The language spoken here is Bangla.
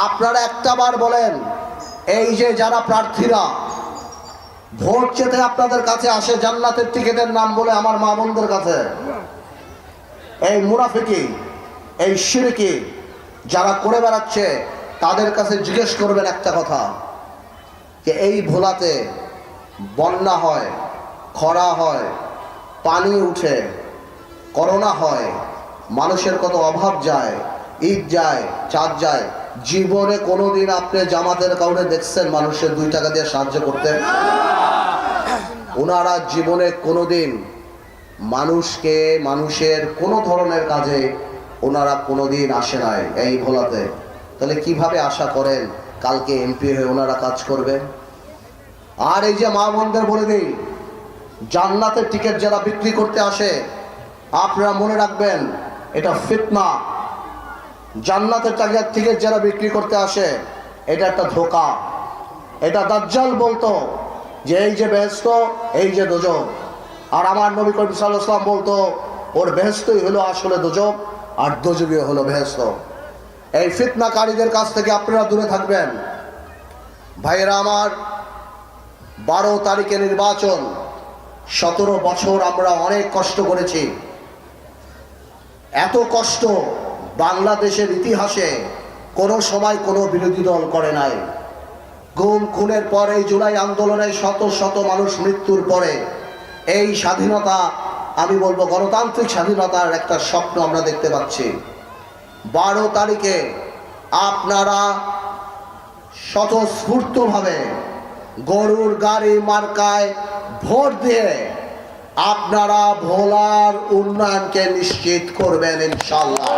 আপনারা একটা বার বলেন, এই যে যারা প্রার্থীরা ভোট চেতে আপনাদের কাছে আসে জান্নাতের টিকিটের নাম বলে আমার মা বোনদের কাছে, এই মুনাফিকি, এই শিরকি যারা করে বেড়াচ্ছে, তাদের কাছে জিজ্ঞেস করবেন একটা কথা, যে এই ভোলাতে বন্যা হয়, খরা হয়, পানি উঠে, করোনা হয়, মানুষের কত অভাব যায়, ঈদ যায়, চাঁদ যায়, জীবনে কোনোদিন আপনি জামাতের কাউরে দেখছেন মানুষের 2 টাকা দিয়ে সাহায্য করতে? ওনারা জীবনে কোনোদিন মানুষকে, মানুষের কোনো ধরনের কাজে ওনারা কোনোদিন আসে নাই এই ভোলাতে। তাহলে কিভাবে আশা করেন কালকে এমপি হয়ে ওনারা কাজ করবে? আর এই যে মা বোনদের বলে দিই, জান্নাতের টিকিট যারা বিক্রি করতে আসে, আপনারা মনে রাখবেন এটা ফিতনা। জান্নাতের টিকিট যারা বিক্রি করতে আসে, এটা একটা ধোঁকা। এটা দাজ্জাল বলতো যে এই যে বেহেশত, এই যে দোজখ। আর আমার নবী করিম সাল্লাল্লাহু আলাইহি ওয়াসাল্লাম বলতো ওর বেহেশতই হলো আসলে দোজখ, আর দোজখই হলো বেহেশত। এই ফিতনাকারীদের কাছ থেকে আপনারা দূরে থাকবেন। ভাইয়েরা আমার, 12 তারিখে নির্বাচন। 17 বছর আমরা অনেক কষ্ট করেছি। এত কষ্ট বাংলাদেশের ইতিহাসে কোনো সময় কোনো বিরোধী দল করে নাই। গুম খুনের পরে, জুলাই আন্দোলনে শত শত মানুষ মৃত্যুর পরে এই স্বাধীনতা, আমি বলবো গণতান্ত্রিক স্বাধীনতার একটা স্বপ্ন আমরা দেখতে পাচ্ছি। 12 তারিখে আপনারা স্বতঃস্ফূর্তভাবে গরুর গাড়ি মার্কায় ভোট দিয়ে আপনারা ভোলার উন্নয়নকে নিশ্চিত করবেন ইনশাআল্লাহ।